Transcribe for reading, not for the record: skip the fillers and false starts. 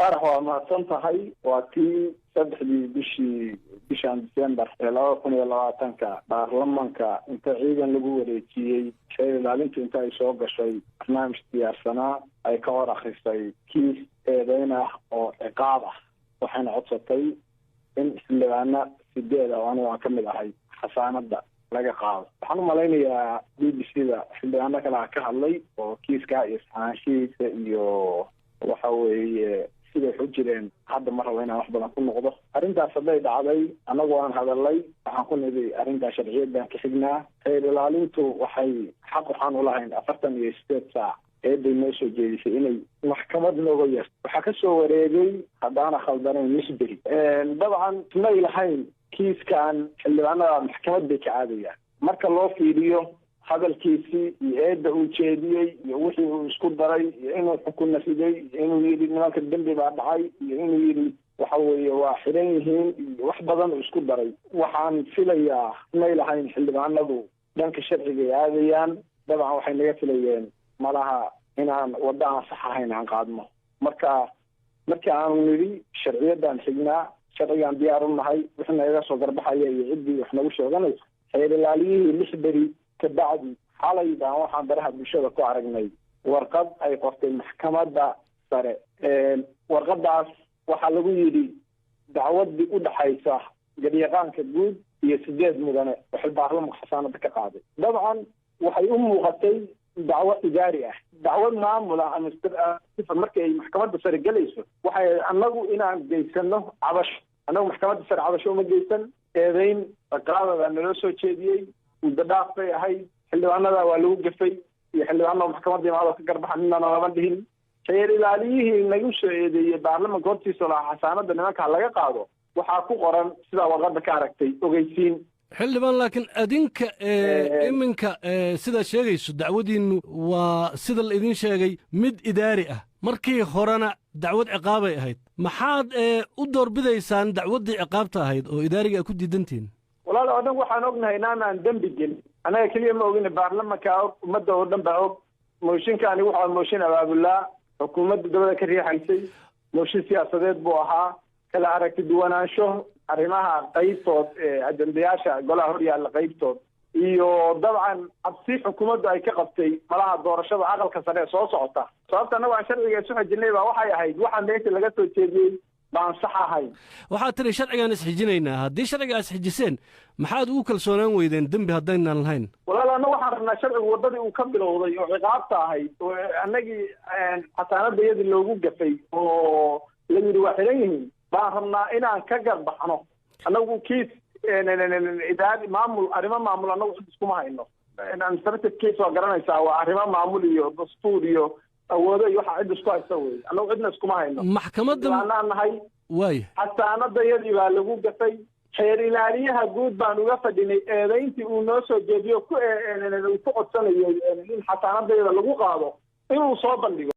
فرح ومعصمتهاي وكي سبحدي بشان ديسمبر 2020 baarlamaanka inta ciidan lagu wareejiyay shay ilaalinta inta ay soo gashay barnaamij siyaasadna ay ka hor akhrisay kiis eedeyna oo ciqaab ah waxayna codsatay in xildhibaana sideed oo aniga ka mid ahay xasaanada laga qaado. waxaan u malaynayaa BBC-da xildhibaano kale ka hadlay oo kiiska iyo saxaashiisa iyo waxa weeye sida xujireen hadda mar rabo inaan wax badan ku noqdo. arrintaas hadday dhacday anagoo aan hadalay waxaan ku nidhi arrintaas sharciyadan ka xignaa. xeer ilaalintu waxay xaq waxaan u lahayn 48 saac eeday noo soo jeedisay inay maxkamad nooga yeerto. waxaa ka soo wareegay haddaana khaldanayn misberi dabcan may lahayn kiiskan xildhibaanada maxkamad bay ka caadayaan marka loo fiiriyo hadalkiisii iyo eedda uu jeediyey iyo wixii uu isku daray iyo inuu xukun riday iyo inuu yidhi nimanka dembi baa dhacay iyo inuu yidhi waxa weeye waa xiran yihiin iyo wax badan uu isku daray. waxaan filayaa may lahayn xildhibaanadu dhanka sharciga ay aadayaan. dabcan waxay naga filayeen malaha inaan wadda aan sax ahayn aan qaadno. markii aanu nidhi sharciyadan xignaa sharcigaan diyaar u nahay wixii nagaga soo garbaxaya iyo ciddii wax nagu sheeganayso xeer ilaaliyihii 6 beri kabacdi xalay baan waxaan baraha bulshada ku aragnay warqad ay qortay maxkamadda sare. warqadaas waxaa lagu yidhi dacwadii u dhaxaysa garyaqaanka guud iyo 8 mudane waxay baarlamaanka xasaanada ka qaaday. dabcan waxay u muuqatay dacwo idaari ah dacwad maamula ama markii ay maxkamadda sare galayso waxay anagu inaan geysano cabasho. anagu maxkamadda sare cabasho uma geysan eedeyn qaadada naloo soo jeediyey muddo dhaaf bay ahayd. xildhibaanada waa lagu gafay iyo xildhibaanada maxkamadda imaado ka garbaxa ninana lama dhihin. xeer ilaaliyihii nagu soo eedeeyey baarlamaanka hortiisa lahaa xasaanada nimanka laga qaado waxaa ku qoran sidaa warqadda ka aragtay ogeysiin. xildhibaan laakiin adinka iminka sidaad sheegayso dacwadiinnu waa sida la idin sheegay mid idaari ah markii horena dacwad ciqaabay ahayd. maxaad u doorbidaysaan dacwaddii ciqaabta ahayd oo idaariga a ku diidantihin? walaal anagu waxaan ognahay inaanaan dembi gelin. anaga keliya ma ogin baarlamanka og ummadda oo dhan baa og. mooshinkaani wuxuu mooshin abaabulaa xukuumadda dabada ka riixaysay. mooshin siyaasadeed buu ahaa kala aragti duwanaansho arrimaha qaybtood ajandayaasha golaha horyaalla qaybtood iyo dabcan cabsi xukuumaddu ay ka qabtay malaha doorashada aqalka sare ee soo socota. sababta anagu aan sharciga isu xajinay baa waxay ahayd waxaan meesha laga soo jeediyey baan sax ahayn. waxaad tiri sharcigaan isxijinaynaa. haddii sharciga is xijiseen maxaad ugu kalsoonaan weydeen dembi haddaynaan lahayn? walaal annagu waxaan rabnaa sharcigu waddadii uu ka bilowday oo ciqaabta ahayd oo annagii xasaanadayadii loogu gafay oo la yidhi waa xiran yihiin baan rabnaa inaan ka garbaxno. annagu kiis idaari maamul arrimo maamul annagu cid iskuma hayno. administrative case waa garanaysaa waa arrimo maamul iyo dastuur iyo awoodo iyo waxa cid isku haysta wey. annagu cidna iskuma hayno. maxkamadda anaan nahay waay xasaanadayadii baa lagu gafay. xeer ilaaliyaha guud baan uga fadhinay eedayntii uu noo soo jeediyo ku codsanayay in xasaanadayada lagu qaado inuu soo bandhigo.